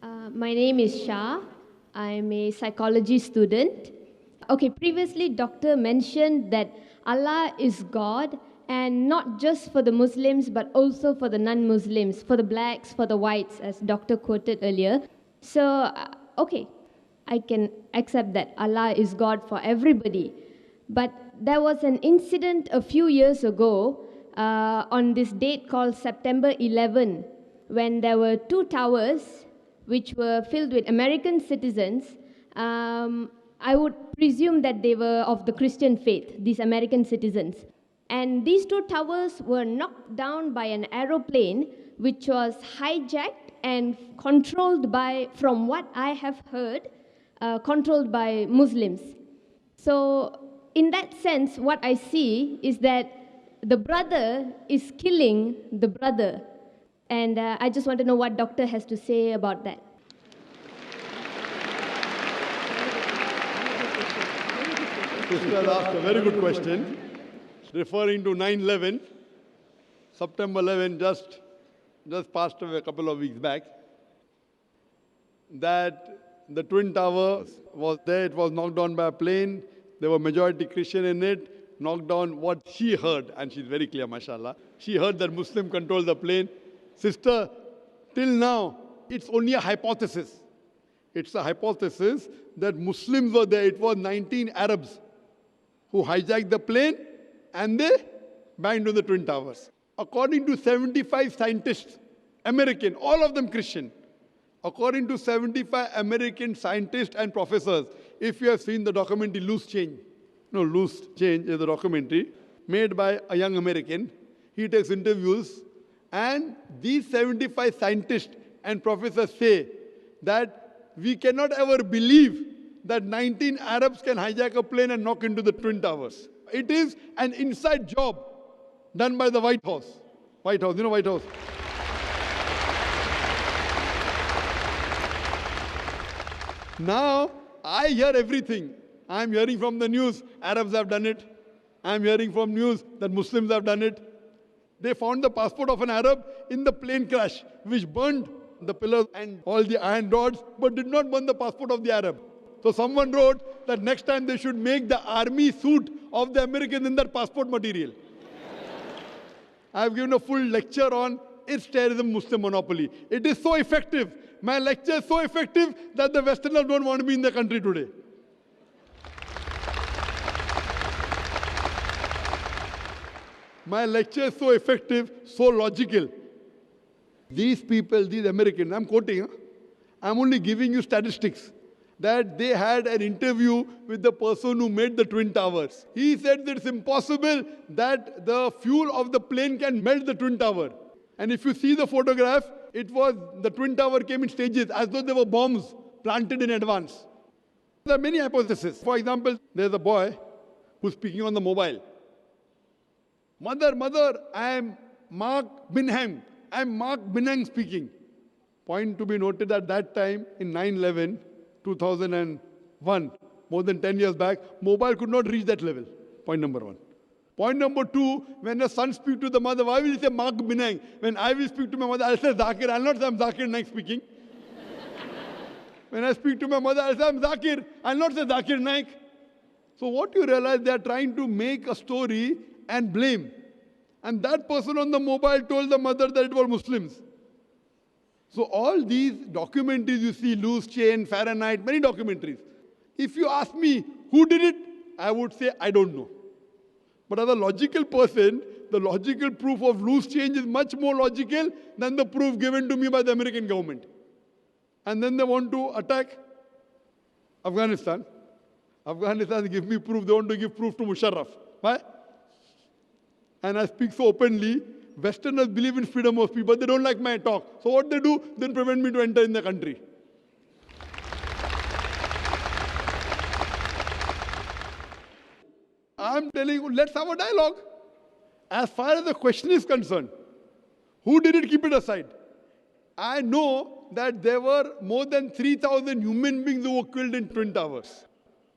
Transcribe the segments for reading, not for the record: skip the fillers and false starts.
My name is Shah. I'm a psychology student. Okay, previously, Doctor mentioned that Allah is God, and not just for the Muslims, but also for the non Muslims, for the blacks, for the whites, as Doctor quoted earlier. So, okay, I can accept that Allah is God for everybody. But there was an incident a few years ago on this date called September 11, when there were two towers which were filled with American citizens. I would presume that they were of the Christian faith, these American citizens. And these two towers were knocked down by an aeroplane which was hijacked and controlled by, from what I have heard, controlled by Muslims. So, in that sense, what I see is that the brother is killing the brother. And I just want to know what Doctor has to say about that. Sister asked a very good question, referring to 9/11, September 11, just passed away a couple of weeks back, that the Twin Towers was there, it was knocked down by a plane, there were majority Christian in it, knocked down what she heard, and she's very clear, mashallah. She heard that Muslim controlled the plane. Sister, till now, it's only a hypothesis. It's a hypothesis that Muslims were there. It was 19 Arabs who hijacked the plane and they banged on the Twin Towers. According to 75 scientists, American, all of them Christian, according to 75 American scientists and professors, if you have seen the documentary Loose Change is a documentary made by a young American. He takes interviews, and these 75 scientists and professors say that we cannot ever believe that 19 Arabs can hijack a plane and knock into the Twin Towers. It is an inside job done by the White House. White House, you know White House? Now, I hear everything. I'm hearing from the news, Arabs have done it. I'm hearing from news that Muslims have done it. They found the passport of an Arab in the plane crash, which burned the pillars and all the iron rods, but did not burn the passport of the Arab. So someone wrote that next time they should make the army suit of the Americans in that passport material. I've given a full lecture on is terrorism Muslim monopoly. It is so effective. My lecture is so effective that the Westerners don't want to be in the country today. My lecture is so effective, so logical. These people, these Americans, I'm quoting, I'm only giving you statistics, that they had an interview with the person who made the Twin Towers. He said that it's impossible that the fuel of the plane can melt the Twin Tower. And if you see the photograph, it was, the Twin Tower came in stages as though there were bombs planted in advance. There are many hypotheses. For example, there's a boy who's speaking on the mobile. Mother, I am Mark Binham. I am Mark Binham speaking. Point to be noted at that time in 9/11, 2001, more than 10 years back, mobile could not reach that level. Point number one. Point number two, when a son speaks to the mother, why will he say Mark Binham? When I will speak to my mother, I'll say Zakir. I'll not say I'm Zakir Naik speaking. When I speak to my mother, I'll say I'm Zakir. I'll not say Zakir Naik. So what you realize, they are trying to make a story and blame. And that person on the mobile told the mother that it was Muslims. So all these documentaries you see, Loose Chain, Fahrenheit, many documentaries. If you ask me who did it, I would say I don't know. But as a logical person, the logical proof of loose change is much more logical than the proof given to me by the American government. And then they want to attack Afghanistan. Afghanistan give me proof, they want to give proof to Musharraf. Why? And I speak so openly, Westerners believe in freedom of speech, but they don't like my talk. So what they do, then prevent me to enter in the country. I'm telling you, let's have a dialogue. As far as the question is concerned, who did it, keep it aside. I know that there were more than 3,000 human beings who were killed in Twin Towers.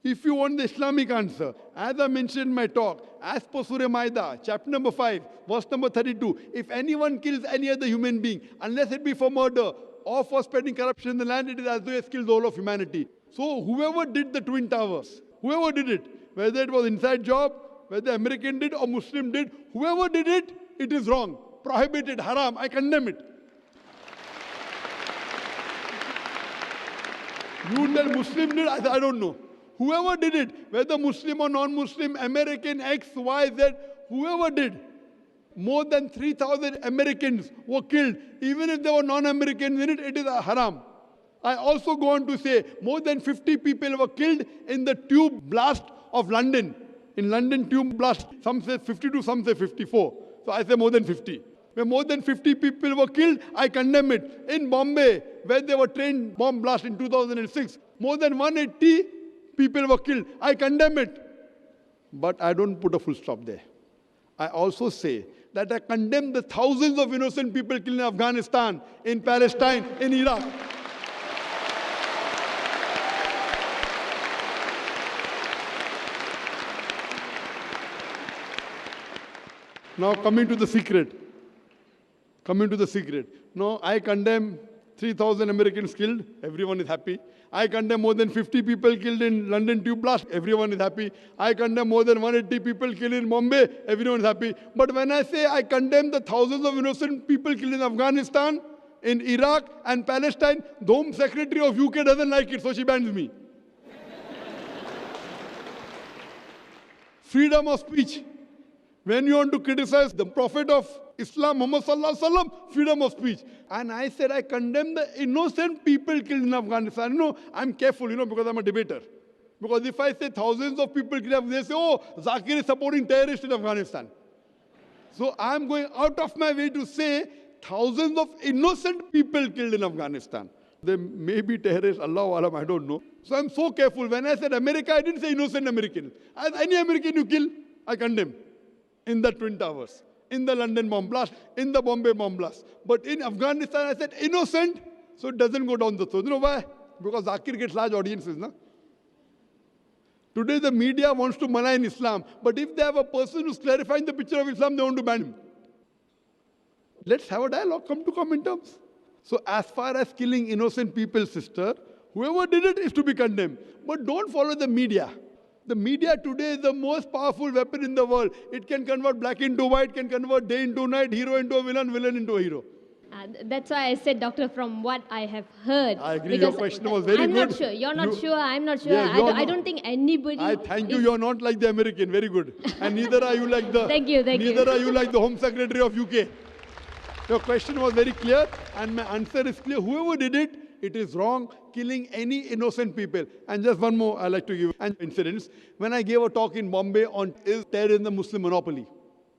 If you want the Islamic answer, as I mentioned in my talk, as per Surah Maida, chapter number 5, verse number 32, if anyone kills any other human being, unless it be for murder, or for spreading corruption in the land, it is as though he has killed the whole of humanity. So whoever did the Twin Towers, whoever did it, whether it was inside job, whether American did or Muslim did, whoever did it, it is wrong. Prohibited, haram, I condemn it. You tell Muslim did, I don't know. Whoever did it, whether Muslim or non-Muslim, American, X, Y, Z, whoever did, more than 3,000 Americans were killed. Even if there were non-Americans in it, it is a haram. I also go on to say, more than 50 people were killed in the tube blast of London. In London tube blast, some say 52, some say 54. So I say more than 50. Where more than 50 people were killed, I condemn it. In Bombay, where there were train bomb blast in 2006, more than 180 people were killed. I condemn it. But I don't put a full stop there. I also say that I condemn the thousands of innocent people killed in Afghanistan, in Palestine, in Iraq. Now coming to the secret. No, I condemn 3,000 Americans killed. Everyone is happy. I condemn more than 50 people killed in London tube blast. Everyone is happy. I condemn more than 180 people killed in Bombay. Everyone is happy. But when I say I condemn the thousands of innocent people killed in Afghanistan, in Iraq and Palestine, the Home Secretary of UK doesn't like it, so she bans me. Freedom of speech. When you want to criticize the Prophet of Islam, Muhammad Sallallahu Alaihi Wasallam, freedom of speech. And I said I condemn the innocent people killed in Afghanistan. No, I'm careful, because I'm a debater. Because if I say thousands of people killed, they say, oh, Zakir is supporting terrorists in Afghanistan. So I'm going out of my way to say thousands of innocent people killed in Afghanistan. They may be terrorists, Allahu Alam, I don't know. So I'm so careful. When I said America, I didn't say innocent Americans. As any American you kill, I condemn. In the Twin Towers, in the London bomb blast, in the Bombay bomb blast. But in Afghanistan, I said innocent, so it doesn't go down the throat. You know why? Because Zakir gets large audiences. No? Today, the media wants to malign Islam, but if they have a person who's clarifying the picture of Islam, they want to ban him. Let's have a dialogue, come to common terms. So as far as killing innocent people, sister, whoever did it is to be condemned. But don't follow the media. The media today is the most powerful weapon in the world. It can convert black into white, can convert day into night, hero into a villain, villain into a hero. That's why I said, Doctor, from what I have heard. I agree, your question was very good. I'm not sure. You're not sure. I'm not sure. Yeah, I don't think anybody... I thank you. You're not like the American. Very good. And neither are you like the... Thank you. Neither are you like the Home Secretary of UK. Your question was very clear and my answer is clear. Whoever did it, it is wrong, killing any innocent people. And just one more I like to give an incident. When I gave a talk in Bombay on is terrorism the Muslim monopoly,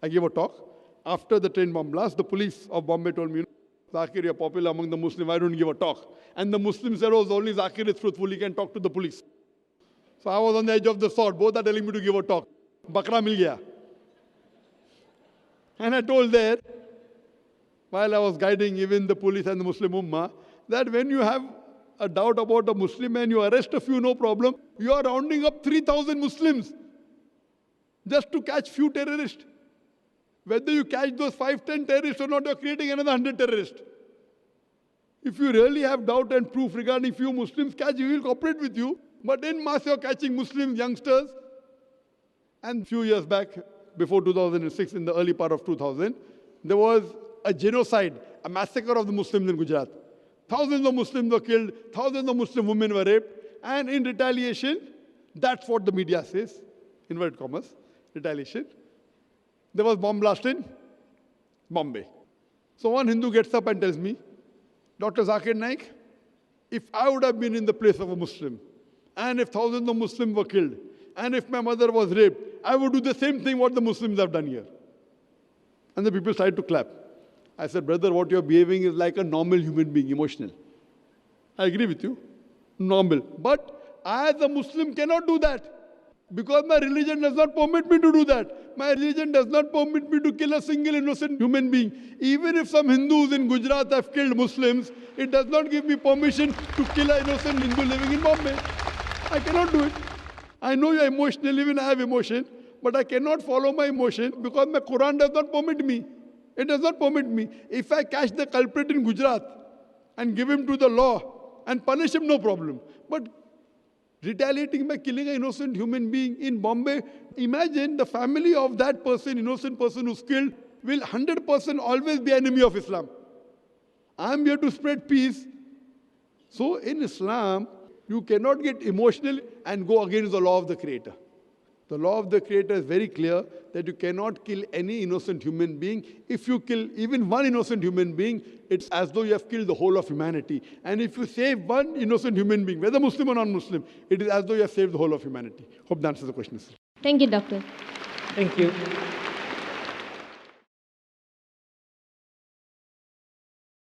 I gave a talk. After the train bomb blast, the police of Bombay told me, Zakir, you're popular among the Muslims, why don't you give a talk? And the Muslims said, oh, only Zakir is truthful, he can talk to the police. So I was on the edge of the sword. Both are telling me to give a talk. Bakra mil gaya. And I told there, while I was guiding even the police and the Muslim Ummah, that when you have a doubt about a Muslim and you arrest a few, no problem, you are rounding up 3,000 Muslims just to catch few terrorists. Whether you catch those 5-10 terrorists or not, you are creating another 100 terrorists. If you really have doubt and proof regarding few Muslims, catch, we will cooperate with you. But in mass, you are catching Muslim youngsters. And a few years back, before 2006, in the early part of 2000, there was a genocide, a massacre of the Muslims in Gujarat. Thousands of Muslims were killed, thousands of Muslim women were raped, and in retaliation, that's what the media says, inverted commas, retaliation, there was bomb blast in Bombay. So one Hindu gets up and tells me, Dr. Zakir Naik, if I would have been in the place of a Muslim, and if thousands of Muslims were killed, and if my mother was raped, I would do the same thing what the Muslims have done here. And the people started to clap. I said, brother, what you're behaving is like a normal human being, emotional. I agree with you, normal. But I as a Muslim cannot do that. Because my religion does not permit me to do that. My religion does not permit me to kill a single innocent human being. Even if some Hindus in Gujarat have killed Muslims, it does not give me permission to kill an innocent Hindu living in Bombay. I cannot do it. I know you're emotional, even I have emotion, but I cannot follow my emotion because my Quran does not permit me. It does not permit me. If I catch the culprit in Gujarat, and give him to the law and punish him, no problem. But retaliating by killing an innocent human being in Bombay, imagine the family of that person, innocent person who's killed, will 100% always be enemy of Islam. I'm here to spread peace. So in Islam, you cannot get emotional and go against the law of the Creator. The law of the Creator is very clear that you cannot kill any innocent human being. If you kill even one innocent human being, it's as though you have killed the whole of humanity. And if you save one innocent human being, whether Muslim or non-Muslim, it is as though you have saved the whole of humanity. Hope that answers the question. Thank you, Doctor. Thank you.